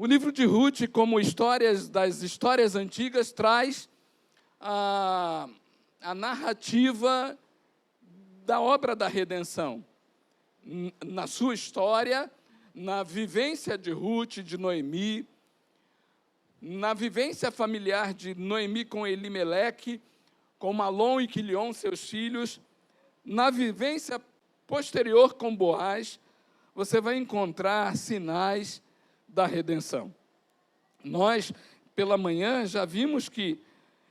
O livro de Ruth, como histórias das histórias antigas, traz a narrativa da obra da redenção. Na sua história, na vivência de Ruth, de Noemi, na vivência familiar de Noemi com Elimeleque, com Malom e Quilion, seus filhos, na vivência posterior com Boaz, você vai encontrar sinais da redenção. Nós, pela manhã, já vimos que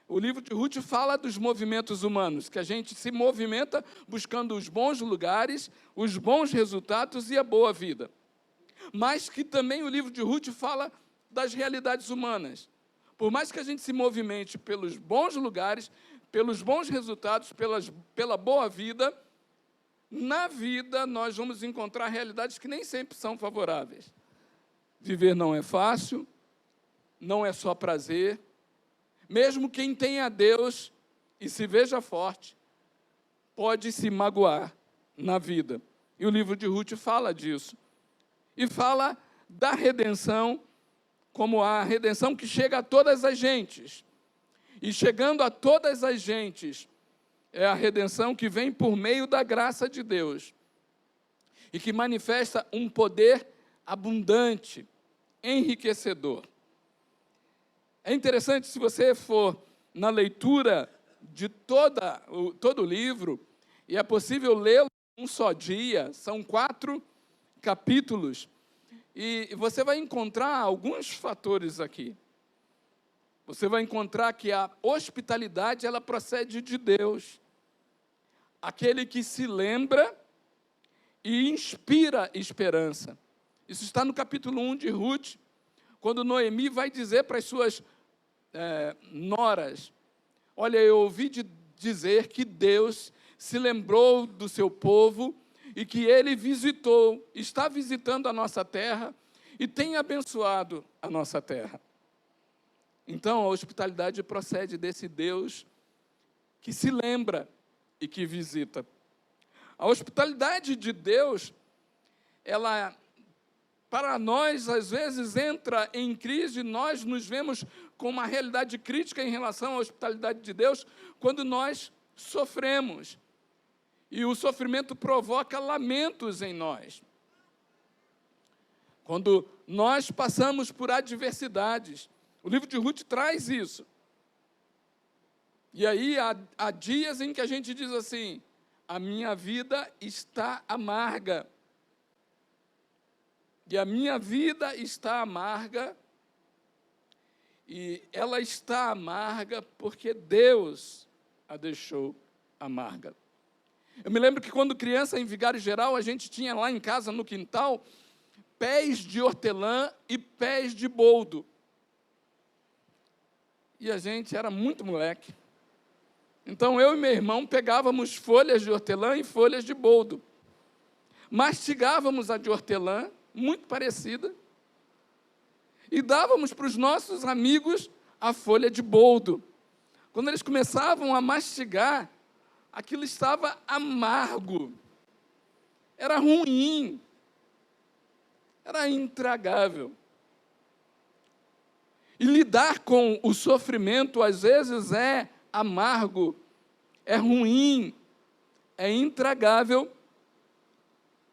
o livro de Ruth fala dos movimentos humanos, que a gente se movimenta buscando os bons lugares, os bons resultados e a boa vida. Mas que também o livro de Ruth fala das realidades humanas. Por mais que a gente se movimente pelos bons lugares, pelos bons resultados, pela boa vida, na vida nós vamos encontrar realidades que nem sempre são favoráveis. Viver não é fácil, não é só prazer. Mesmo quem tem a Deus e se veja forte, pode se magoar na vida. E o livro de Ruth fala disso. E fala da redenção, como a redenção que chega a todas as gentes. E chegando a todas as gentes, é a redenção que vem por meio da graça de Deus. E que manifesta um poder abundante, enriquecedor. É interessante, se você for na leitura de todo o livro, e é possível lê-lo em um só dia, são 4 capítulos, e você vai encontrar alguns fatores aqui. Você vai encontrar que a hospitalidade, ela procede de Deus. Aquele que se lembra e inspira esperança. Isso está no capítulo 1 de Ruth, quando Noemi vai dizer para as suas noras: olha, eu ouvi dizer que Deus se lembrou do seu povo e que Ele está visitando a nossa terra e tem abençoado a nossa terra. Então, a hospitalidade procede desse Deus que se lembra e que visita. A hospitalidade de Deus, ela, para nós, às vezes, entra em crise, nós nos vemos com uma realidade crítica em relação à hospitalidade de Deus, quando nós sofremos. E o sofrimento provoca lamentos em nós. Quando nós passamos por adversidades. O livro de Ruth traz isso. E aí, há dias em que a gente diz assim: a minha vida está amarga. E a minha vida está amarga, e ela está amarga porque Deus a deixou amarga. Eu me lembro que quando criança, em Vigário Geral, a gente tinha lá em casa, no quintal, pés de hortelã e pés de boldo. E a gente era muito moleque. Então, eu e meu irmão pegávamos folhas de hortelã e folhas de boldo. Mastigávamos a de hortelã, muito parecida, e dávamos para os nossos amigos a folha de boldo. Quando eles começavam a mastigar, aquilo estava amargo, era ruim, era intragável. E lidar com o sofrimento, às vezes, é amargo, é ruim, é intragável,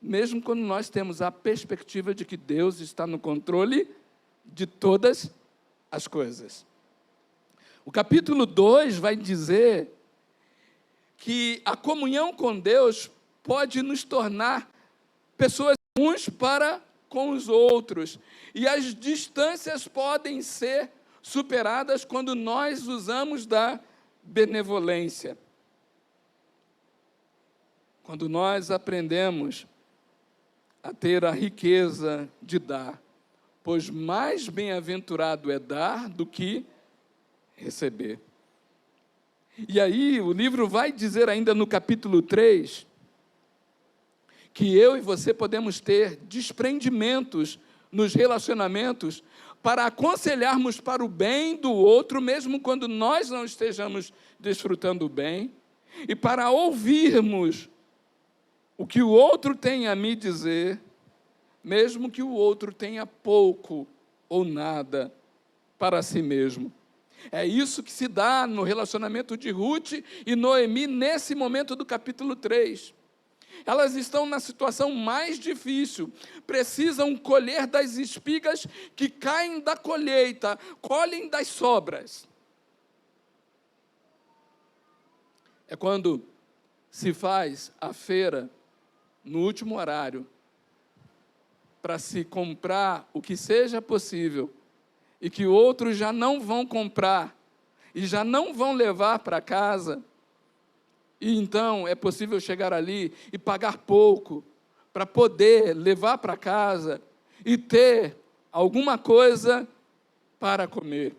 mesmo quando nós temos a perspectiva de que Deus está no controle de todas as coisas. O capítulo 2 vai dizer que a comunhão com Deus pode nos tornar pessoas uns para com os outros, e as distâncias podem ser superadas quando nós usamos da benevolência. Quando nós aprendemos a ter a riqueza de dar, pois mais bem-aventurado é dar do que receber. E aí, o livro vai dizer ainda no capítulo 3, que eu e você podemos ter desprendimentos nos relacionamentos para aconselharmos para o bem do outro, mesmo quando nós não estejamos desfrutando o bem, e para ouvirmos o que o outro tem a me dizer, mesmo que o outro tenha pouco ou nada para si mesmo. É isso que se dá no relacionamento de Ruth e Noemi nesse momento do capítulo 3. Elas estão na situação mais difícil, precisam colher das espigas que caem da colheita, colhem das sobras. É quando se faz a feira no último horário, para se comprar o que seja possível, e que outros já não vão comprar, e já não vão levar para casa, e então é possível chegar ali e pagar pouco, para poder levar para casa, e ter alguma coisa para comer.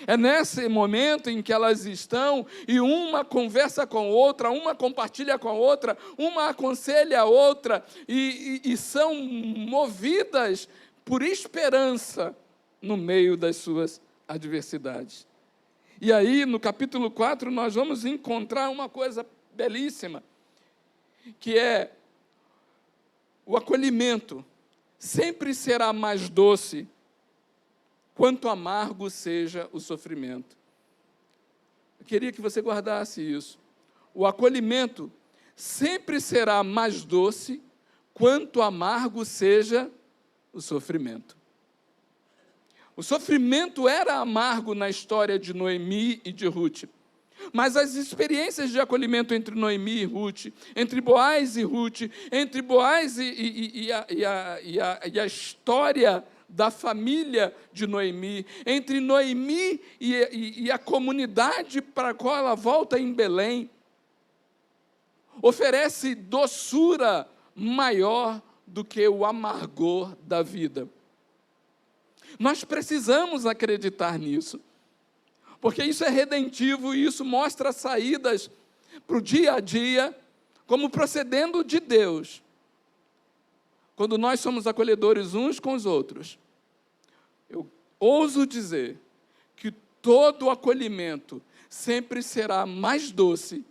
É nesse momento em que elas estão, e uma conversa com a outra, uma compartilha com a outra, uma aconselha a outra, e são movidas por esperança no meio das suas adversidades. E aí, no capítulo 4, nós vamos encontrar uma coisa belíssima, que é o acolhimento sempre será mais doce quanto amargo seja o sofrimento. Eu queria que você guardasse isso. O acolhimento sempre será mais doce quanto amargo seja o sofrimento. O sofrimento era amargo na história de Noemi e de Ruth, mas as experiências de acolhimento entre Noemi e Ruth, entre Boaz e Ruth, entre Boaz e a história da família de Noemi, entre Noemi e a comunidade para a qual ela volta em Belém, oferece doçura maior do que o amargor da vida. Nós precisamos acreditar nisso, porque isso é redentivo e isso mostra saídas para o dia a dia, como procedendo de Deus. Quando nós somos acolhedores uns com os outros, eu ouso dizer que todo acolhimento sempre será mais doce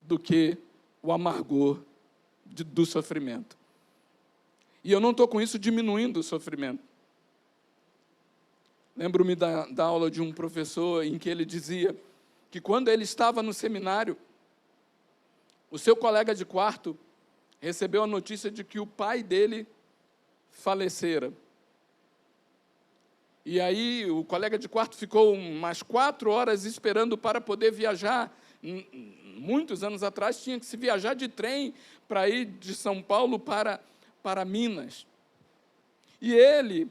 do que o amargor do sofrimento. E eu não estou com isso diminuindo o sofrimento. Lembro-me da aula de um professor em que ele dizia que quando ele estava no seminário, o seu colega de quarto recebeu a notícia de que o pai dele falecera. E aí o colega de quarto ficou umas 4 horas esperando para poder viajar. Muitos anos atrás tinha que se viajar de trem para ir de São Paulo para Minas. E ele,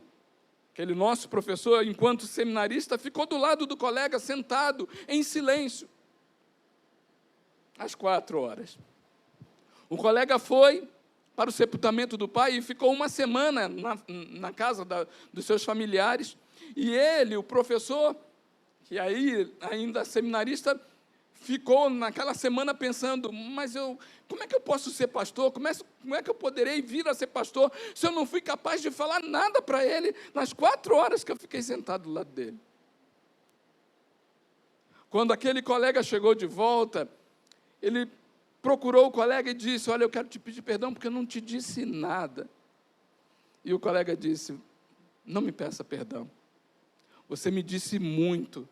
aquele nosso professor, enquanto seminarista, ficou do lado do colega, sentado, em silêncio, às 4 horas. O colega foi para o sepultamento do pai e ficou uma semana na casa dos seus familiares. E ele, o professor, que aí ainda seminarista, ficou naquela semana pensando, mas como é que eu posso ser pastor? Como é que eu poderei vir a ser pastor se eu não fui capaz de falar nada para ele nas 4 horas que eu fiquei sentado do lado dele? Quando aquele colega chegou de volta, ele procurou o colega e disse, olha, eu quero te pedir perdão porque eu não te disse nada. E o colega disse, não me peça perdão. Você me disse muito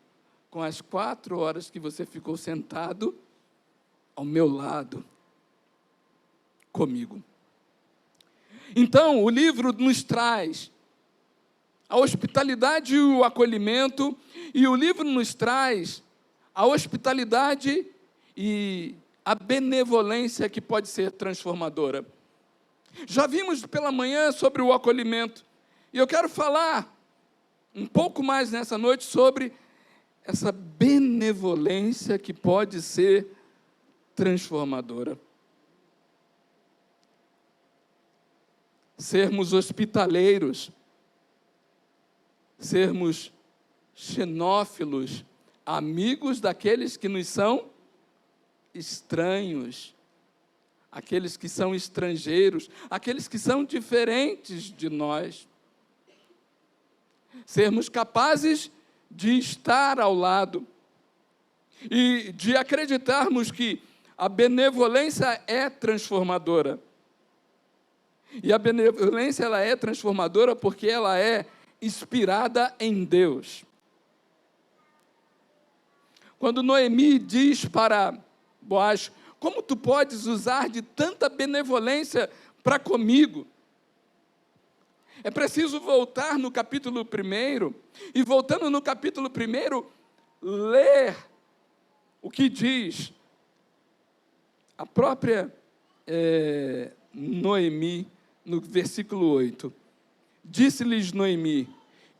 com as 4 horas que você ficou sentado ao meu lado, comigo. Então, o livro nos traz a hospitalidade e o acolhimento, e o livro nos traz a hospitalidade e a benevolência que pode ser transformadora. Já vimos pela manhã sobre o acolhimento, e eu quero falar um pouco mais nessa noite sobre essa benevolência que pode ser transformadora. Sermos hospitaleiros, sermos xenófilos, amigos daqueles que nos são estranhos, aqueles que são estrangeiros, aqueles que são diferentes de nós. Sermos capazes de estar ao lado e de acreditarmos que a benevolência é transformadora. E a benevolência ela é transformadora porque ela é inspirada em Deus. Quando Noemi diz para Boaz: como tu podes usar de tanta benevolência para comigo? É preciso voltar no capítulo 1, e voltando no capítulo 1, ler o que diz a própria Noemi, no versículo 8. Disse-lhes Noemi: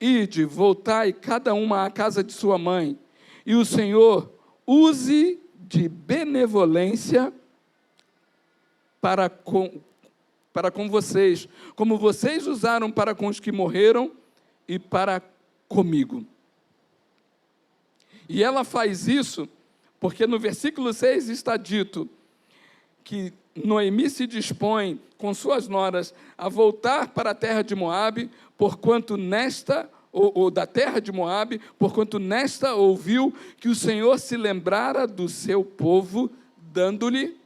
ide, voltai cada uma à casa de sua mãe, e o Senhor use de benevolência para com vocês, como vocês usaram para com os que morreram e para comigo. E ela faz isso porque no versículo 6 está dito que Noemi se dispõe com suas noras a voltar para a terra de Moabe, porquanto nesta, ou da terra de Moabe, porquanto nesta ouviu que o Senhor se lembrara do seu povo, dando-lhe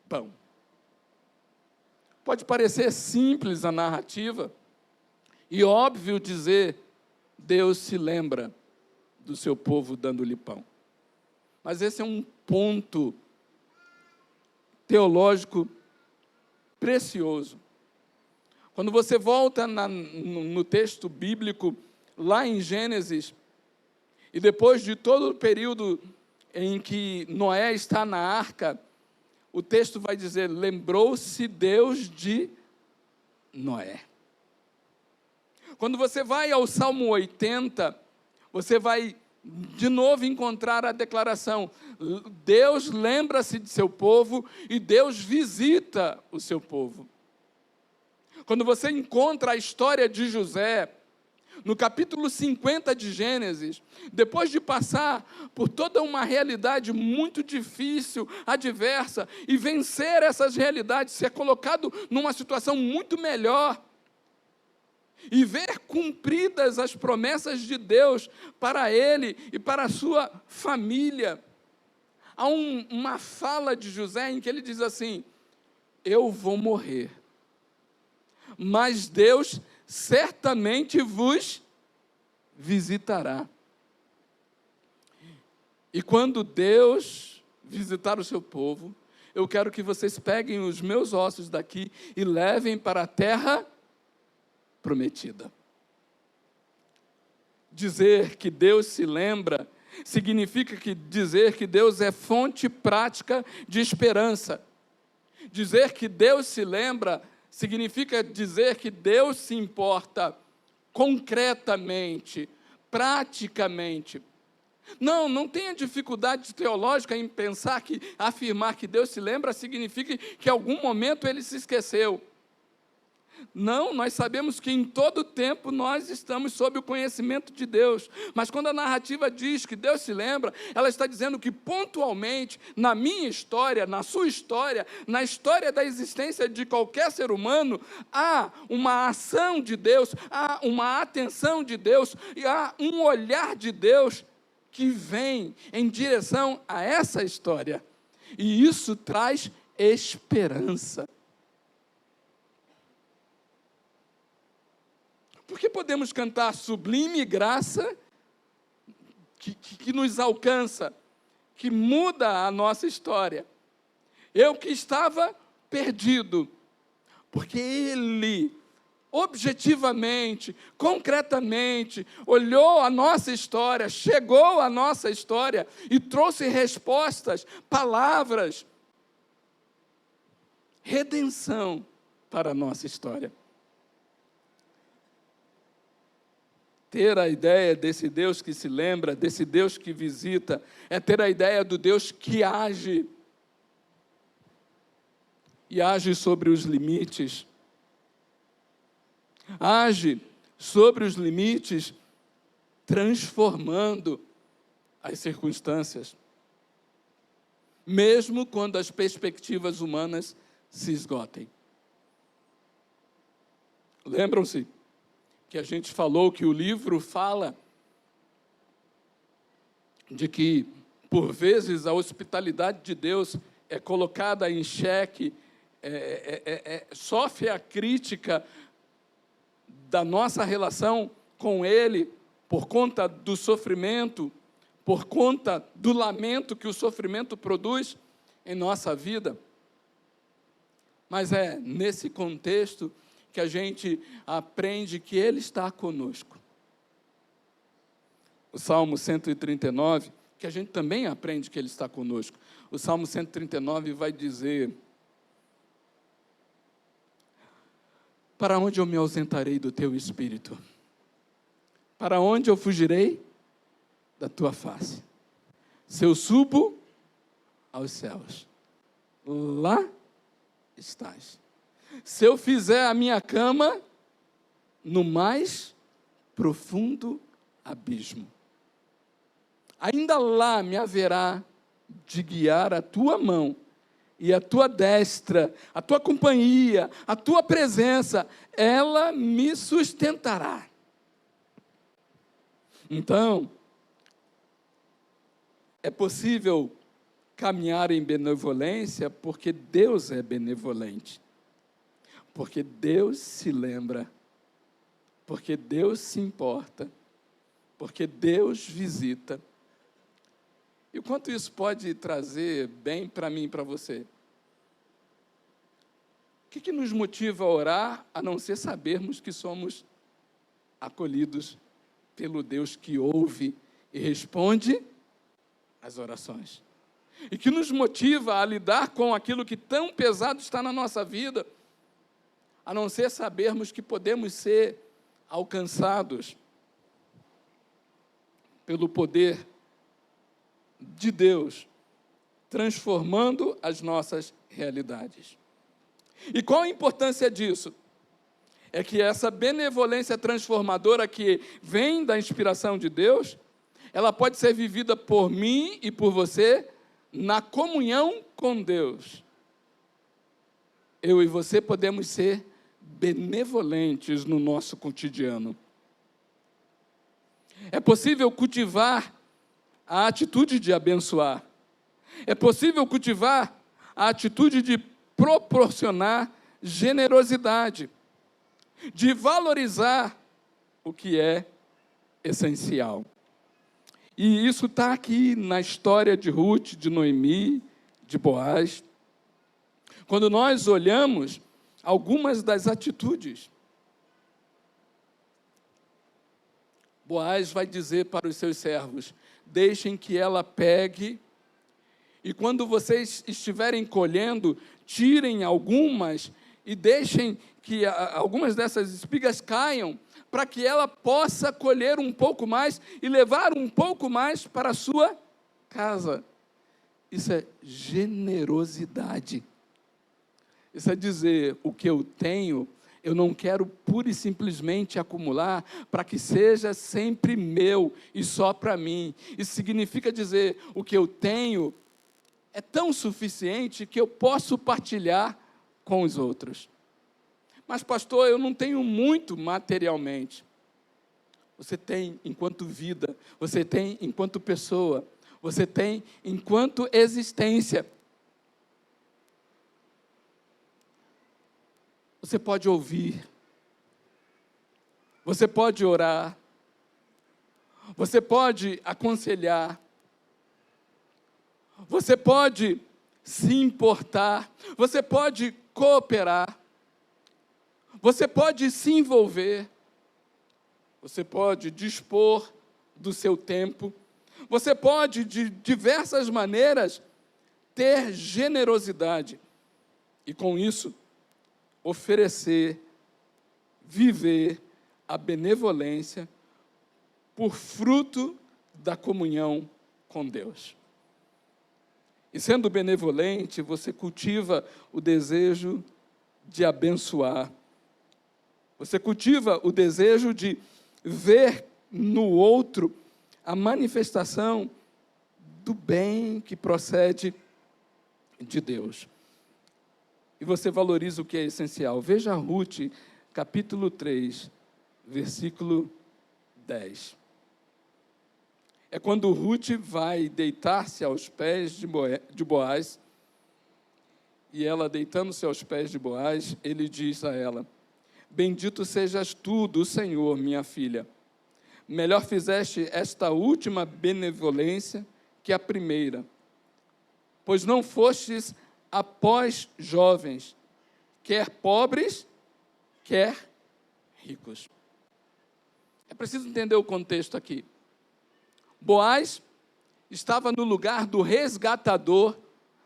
pão. Pode parecer simples a narrativa, e óbvio dizer, Deus se lembra do seu povo dando-lhe pão. Mas esse é um ponto teológico precioso. Quando você volta no texto bíblico, lá em Gênesis, e depois de todo o período em que Noé está na arca, o texto vai dizer: lembrou-se Deus de Noé. Quando você vai ao Salmo 80, você vai de novo encontrar a declaração: Deus lembra-se de seu povo e Deus visita o seu povo. Quando você encontra a história de José, no capítulo 50 de Gênesis, depois de passar por toda uma realidade muito difícil, adversa, e vencer essas realidades, ser colocado numa situação muito melhor, e ver cumpridas as promessas de Deus para ele e para a sua família, há uma fala de José em que ele diz assim: eu vou morrer, mas Deus certamente vos visitará. E quando Deus visitar o seu povo, eu quero que vocês peguem os meus ossos daqui e levem para a terra prometida. Dizer que Deus se lembra significa dizer que Deus é fonte prática de esperança. Dizer que Deus se lembra significa dizer que Deus se importa concretamente, praticamente. Não tenha dificuldade teológica em pensar que afirmar que Deus se lembra significa que em algum momento ele se esqueceu. Não, nós sabemos que em todo tempo nós estamos sob o conhecimento de Deus. Mas quando a narrativa diz que Deus se lembra, ela está dizendo que pontualmente, na minha história, na sua história, na história da existência de qualquer ser humano, há uma ação de Deus, há uma atenção de Deus, e há um olhar de Deus que vem em direção a essa história. E isso traz esperança. Porque podemos cantar sublime graça que nos alcança, que muda a nossa história. Eu que estava perdido, porque Ele, objetivamente, concretamente, olhou a nossa história, chegou à nossa história e trouxe respostas, palavras, redenção para a nossa história. Ter a ideia desse Deus que se lembra, desse Deus que visita, é ter a ideia do Deus que age. E age sobre os limites. Age sobre os limites, transformando as circunstâncias. Mesmo quando as perspectivas humanas se esgotem. Lembram-se que a gente falou que o livro fala de que, por vezes, a hospitalidade de Deus é colocada em xeque, sofre a crítica da nossa relação com Ele por conta do sofrimento, por conta do lamento que o sofrimento produz em nossa vida. Mas é nesse contexto que a gente aprende que Ele está conosco. O Salmo 139, que a gente também aprende que Ele está conosco. O Salmo 139 vai dizer: para onde eu me ausentarei do teu espírito? Para onde eu fugirei da tua face? Se eu subo aos céus, lá estás. Se eu fizer a minha cama no mais profundo abismo, ainda lá me haverá de guiar a tua mão e a tua destra, a tua companhia, a tua presença, ela me sustentará. Então, é possível caminhar em benevolência porque Deus é benevolente, porque Deus se lembra, porque Deus se importa, porque Deus visita. E o quanto isso pode trazer bem para mim e para você? O que nos motiva a orar, a não ser sabermos que somos acolhidos pelo Deus que ouve e responde às orações? E que nos motiva a lidar com aquilo que tão pesado está na nossa vida, a não ser sabermos que podemos ser alcançados pelo poder de Deus, transformando as nossas realidades. E qual a importância disso? É que essa benevolência transformadora que vem da inspiração de Deus, ela pode ser vivida por mim e por você na comunhão com Deus. Eu e você podemos ser benevolentes no nosso cotidiano. É possível cultivar a atitude de abençoar. É possível cultivar a atitude de proporcionar generosidade, de valorizar o que é essencial. E isso está aqui na história de Ruth, de Noemi, de Boaz. Quando nós olhamos algumas das atitudes, Boaz vai dizer para os seus servos: deixem que ela pegue, e quando vocês estiverem colhendo, tirem algumas e deixem que algumas dessas espigas caiam, para que ela possa colher um pouco mais e levar um pouco mais para a sua casa. Isso é generosidade. Isso é dizer: o que eu tenho, eu não quero pura e simplesmente acumular para que seja sempre meu e só para mim. Isso significa dizer: o que eu tenho é tão suficiente que eu posso partilhar com os outros. Mas, pastor, eu não tenho muito materialmente. Você tem enquanto vida, você tem enquanto pessoa, você tem enquanto existência. Você pode ouvir, você pode orar, você pode aconselhar, você pode se importar, você pode cooperar, você pode se envolver, você pode dispor do seu tempo, você pode, de diversas maneiras, ter generosidade e, com isso, oferecer, viver a benevolência por fruto da comunhão com Deus. E sendo benevolente, você cultiva o desejo de abençoar. Você cultiva o desejo de ver no outro a manifestação do bem que procede de Deus. E você valoriza o que é essencial. Veja Ruth, capítulo 3, versículo 10. É quando Ruth vai deitar-se aos pés de Boaz, e ela, deitando-se aos pés de Boaz, ele diz a ela: bendito sejas tu do Senhor, minha filha. melhor fizeste esta última benevolência que a primeira, pois não fostes após jovens, quer pobres, quer ricos. É preciso entender o contexto aqui. Boaz estava no lugar do resgatador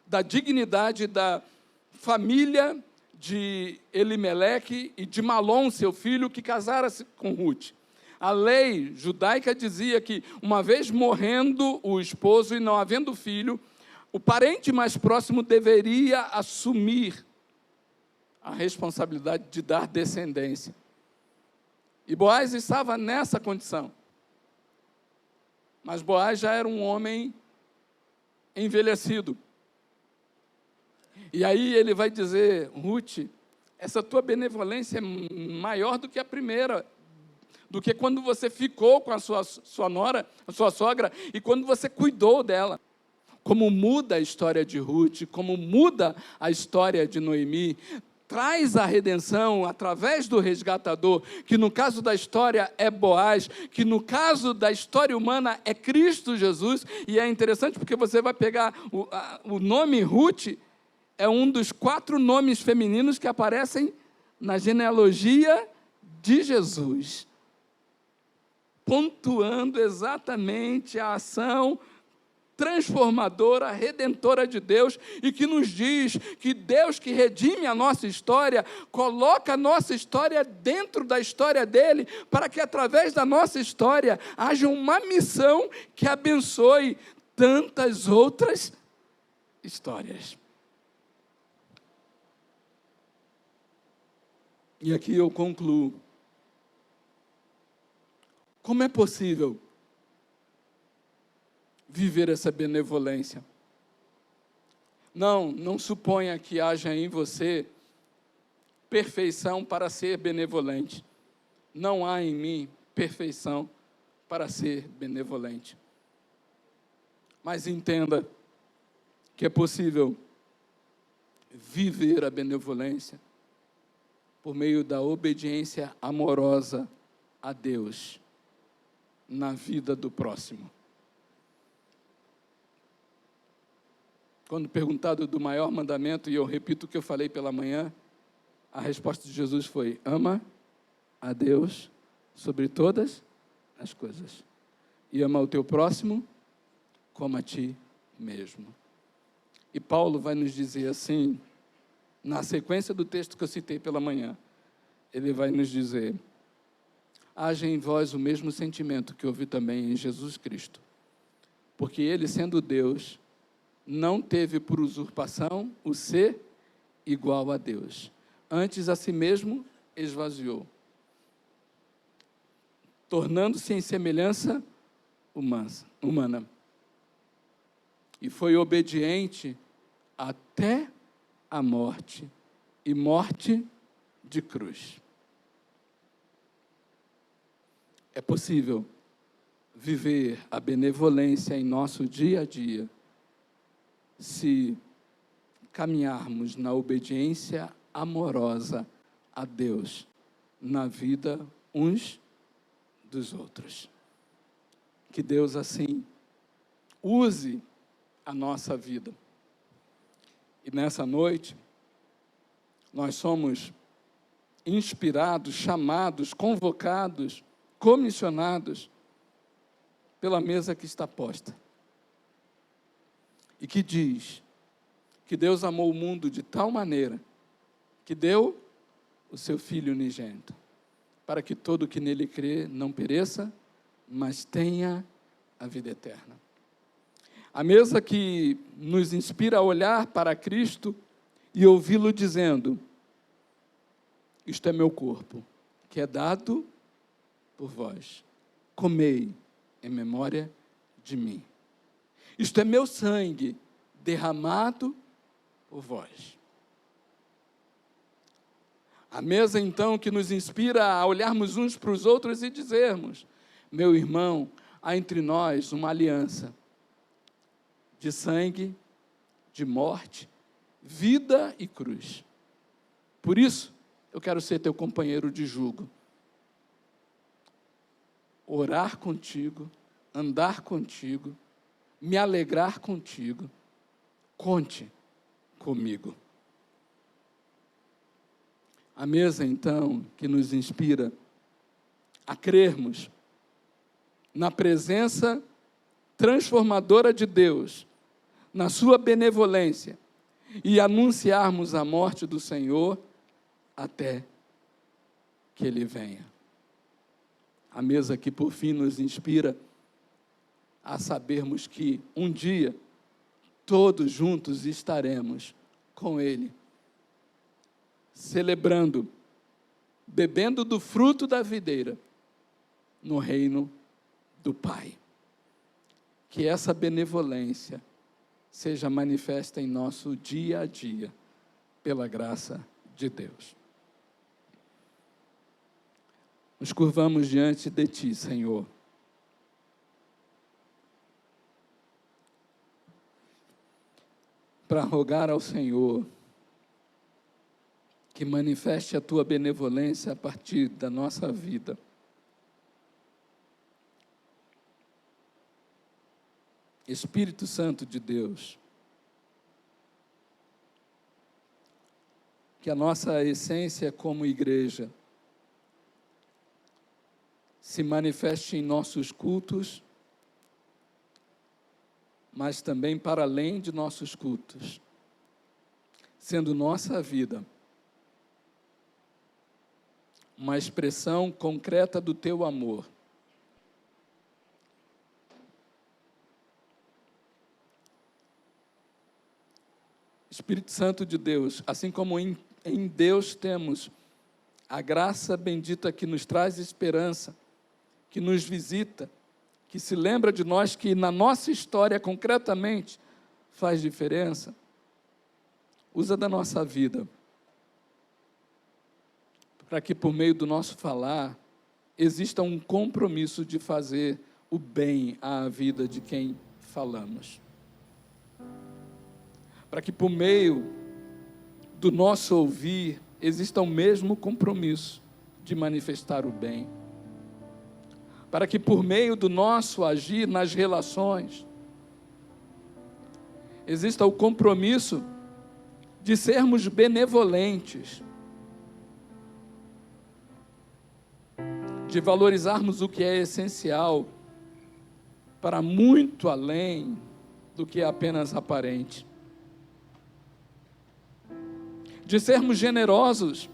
da dignidade da família de Elimeleque e de Malom, seu filho, que casara-se com Ruth. A lei judaica dizia que, uma vez morrendo o esposo e não havendo filho, o parente mais próximo deveria assumir a responsabilidade de dar descendência. E Boaz estava nessa condição. Mas Boaz já era um homem envelhecido. E aí ele vai dizer: Ruth, essa tua benevolência é maior do que a primeira, do que quando você ficou com a sua nora, a sua sogra, e quando você cuidou dela. Como muda a história de Ruth, como muda a história de Noemi, traz a redenção através do resgatador, que no caso da história é Boaz, que no caso da história humana é Cristo Jesus. E é interessante porque você vai pegar o nome Ruth, é um dos 4 nomes femininos que aparecem na genealogia de Jesus, pontuando exatamente a ação transformadora, redentora de Deus, e que nos diz que Deus, que redime a nossa história, coloca a nossa história dentro da história dele, para que através da nossa história haja uma missão que abençoe tantas outras histórias. E aqui eu concluo. Como é possível viver essa benevolência? Não suponha que haja em você perfeição para ser benevolente. Não há em mim perfeição para ser benevolente. Mas entenda que é possível viver a benevolência por meio da obediência amorosa a Deus na vida do próximo. Quando perguntado do maior mandamento, e eu repito o que eu falei pela manhã, a resposta de Jesus foi: ama a Deus sobre todas as coisas, e ama o teu próximo como a ti mesmo. E Paulo vai nos dizer assim, na sequência do texto que eu citei pela manhã, ele vai nos dizer: haja em vós o mesmo sentimento que houve também em Jesus Cristo, porque ele, sendo Deus, não teve por usurpação o ser igual a Deus. Antes a si mesmo esvaziou, tornando-se em semelhança humana. E foi obediente até a morte, e morte de cruz. É possível viver a benevolência em nosso dia a dia, se caminharmos na obediência amorosa a Deus, na vida uns dos outros. Que Deus, assim, use a nossa vida. E nessa noite, nós somos inspirados, chamados, convocados, comissionados pela mesa que está posta. E que diz que Deus amou o mundo de tal maneira que deu o seu Filho unigênito, para que todo que nele crê não pereça, mas tenha a vida eterna. A mesa que nos inspira a olhar para Cristo e ouvi-lo dizendo: isto é meu corpo, que é dado por vós. Comei em memória de mim. Isto é meu sangue derramado por vós. A mesa, então, que nos inspira a olharmos uns para os outros e dizermos: meu irmão, há entre nós uma aliança de sangue, de morte, vida e cruz. Por isso, eu quero ser teu companheiro de jugo. orar contigo, andar contigo, me alegrar contigo. Conte comigo. A mesa, então, que nos inspira a crermos na presença transformadora de Deus, na sua benevolência, e anunciarmos a morte do Senhor até que Ele venha. A mesa que, por fim, nos inspira a sabermos que um dia todos juntos estaremos com Ele, celebrando, bebendo do fruto da videira, no reino do Pai. Que essa benevolência seja manifesta em nosso dia a dia, pela graça de Deus. Nos curvamos diante de Ti, Senhor. Para rogar ao Senhor que manifeste a Tua benevolência a partir da nossa vida. Espírito Santo de Deus, que a nossa essência como igreja se manifeste em nossos cultos, mas também para além de nossos cultos, sendo nossa vida uma expressão concreta do Teu amor. Espírito Santo de Deus, assim como em Deus temos a graça bendita que nos traz esperança, que nos visita, que se lembra de nós, que na nossa história concretamente faz diferença, usa da nossa vida, para que por meio do nosso falar, exista um compromisso de fazer o bem à vida de quem falamos. Para que por meio do nosso ouvir, exista o mesmo compromisso de manifestar o bem. Para que por meio do nosso agir nas relações, exista o compromisso de sermos benevolentes, de valorizarmos o que é essencial, para muito além do que é apenas aparente. De sermos generosos,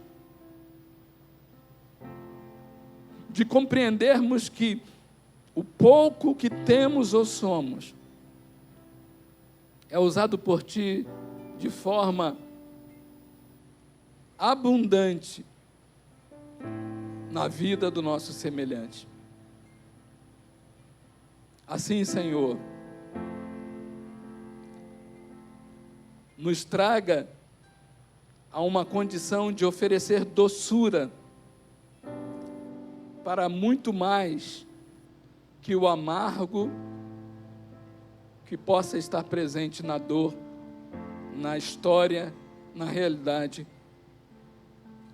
de compreendermos que o pouco que temos ou somos é usado por Ti de forma abundante na vida do nosso semelhante. Assim, Senhor, nos traga a uma condição de oferecer doçura para muito mais que o amargo que possa estar presente na dor, na história, na realidade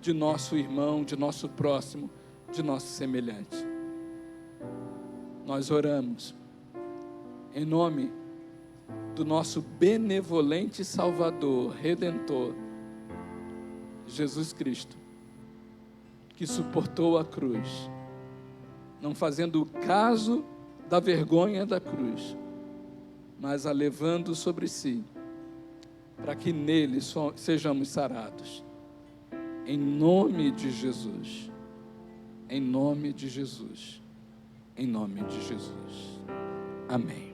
de nosso irmão, de nosso próximo, de nosso semelhante. Nós oramos em nome do nosso benevolente Salvador, Redentor, Jesus Cristo, que suportou a cruz, não fazendo caso da vergonha da cruz, mas a levando sobre si, para que nele sejamos sarados. Em nome de Jesus, em nome de Jesus, em nome de Jesus. Amém.